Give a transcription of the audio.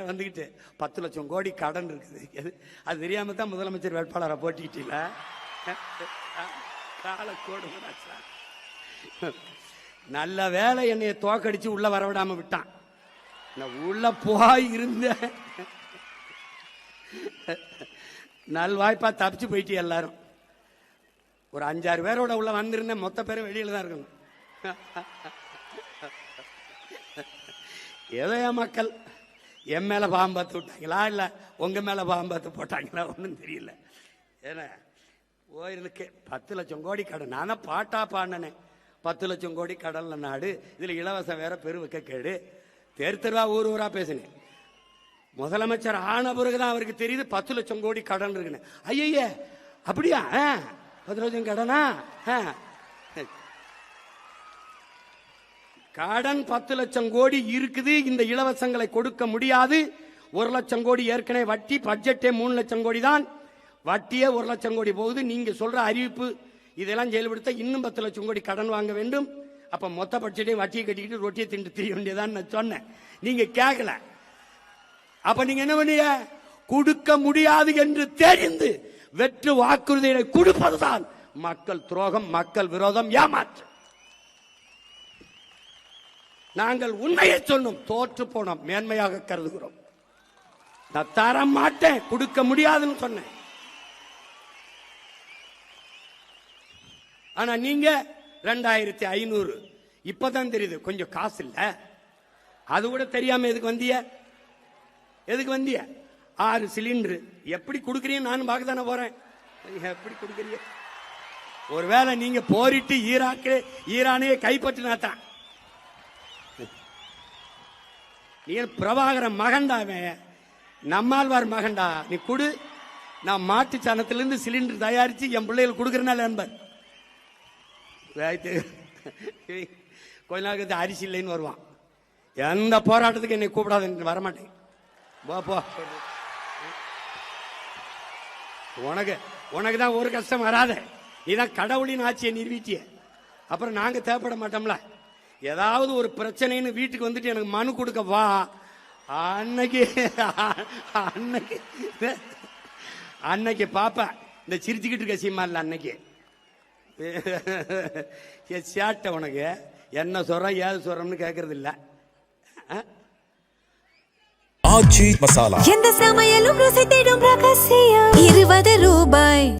வந்துக்கிட்டு 10 லட்சம் கோடி கடன் இருக்குது. அது தெரியாம தான் முதலமைச்சர் வேட்பாளரை போட்டிக்கிட்டீங்கள. நல்ல வேலை என்னைய தோக்கடிச்சு உள்ள வரவிடாம விட்டான். உள்ள போய் இருந்த நல்வாய்ப்பா தப்பிச்சு போயிட்டு எல்லாரும். ஒரு 5-6 பேரோட உள்ள வந்திருந்தேன். மொத்த பேரும் வெளியில தான் இருக்கணும். ஏதோ என் மக்கள் என் மேல பாம்பத்து விட்டாங்களா இல்ல உங்க மேல பாம்பத்து போட்டாங்களா ஒன்றும் தெரியல. ஏன்னா போயிருக்கு 10 லட்சம் கோடி கடன். நானே பாட்டா பாடினேன். 10 லட்சம் கோடி கடல்ல நாடு, இதுல இலவசம் வேற பெருவிக்க கேடு. தெருவா ஊர் ஊரா பேசினேன். முதலமைச்சர் ஆன பிறகுதான் அவருக்கு தெரியுது 10 லட்சம் கோடி கடன் இருக்குன்னு. ஐய அப்படியா? 10 லட்சம் கடனா? கடன் 10 லட்சம் கோடி இருக்குது. இந்த இலவசங்களை கொடுக்க முடியாது. 1 லட்சம் கோடி ஏற்கனவே வட்டி. பட்ஜெட்டே 3 லட்சம் கோடி தான். வட்டியே 1 லட்சம் கோடி போகுது. நீங்க சொல்ற அறிவிப்பு இதெல்லாம் செயல்படுத்த இன்னும் 10 லட்சம் கோடி கடன் வாங்க வேண்டும். அப்ப மொத்த பட்ஜெட்டை வட்டியை கட்டிக்கிட்டு ரொட்டியை திண்டு தெரிய வேண்டியதான் நான் சொன்னேன். நீங்க கேட்கல. அப்ப நீங்க என்ன பண்ணீங்க? கொடுக்க முடியாது என்று தெரிந்து வெற்று வாக்குறுதிகளை கொடுப்பதுதான் மக்கள் துரோகம், மக்கள் விரோதம், ஏமாற்று. நாங்கள் உண்மையை சொன்னோம், தோற்று போனோம், மேன்மையாக கருதுகிறோம். நான் தர மாட்டேன், கொடுக்க முடியாதுன்னு சொன்னேன். ஆனா நீங்க 2500 இப்பதான் தெரியுது கொஞ்சம் காசு இல்ல. அது கூட தெரியாம எதுக்கு வந்திய? எதுக்கு வந்திய? 6 சிலிண்டர் எப்படி கொடுக்கறீங்க? நானும் பார்க்க தானே போறேன். எப்படி கொடுக்கறீங்க? ஒருவேளை நீங்க போரிட்டு ஈரானையே கைப்பற்றினாத்தான். நீ பிரபாகரன் மகன்டாவே, நம்மாழ்வார் மகன்டா. நீ கொடு, நான் மாட்டு சாணத்திலிருந்து சிலிண்டர் தயாரிச்சு என் பிள்ளைகள் கொடுக்கறனால என்பர். கொஞ்ச நாளுக்கு அரிசி இல்லைன்னு வருவான். எந்த போராட்டத்துக்கு என்னை கூப்பிடாது, வரமாட்டேன். உனக்கு தான் ஒரு கஷ்டம் வராத. நீதான் கடவுளின் ஆட்சியை நிறுவிட்டிய. அப்புறம் நாங்க தேவைப்பட மாட்டோம்ல. ஏதாவது ஒரு பிரச்சனைன்னு வீட்டுக்கு வந்துட்டு எனக்கு மனு கொடுக்க வா. அன்னைக்கு பாப்பா இந்த சிரிச்சுக்கிட்டு இருக்க சீமா இல்ல. அன்னைக்கு சேட்டை உனக்கு என்ன சொல்ற ஏது சொல்றோம்னு கேட்கறது இல்ல. ஆச்சி மசாலா. எந்த சமையலும் ருசி தேடும் ரகசியம். 20 ரூபாய்.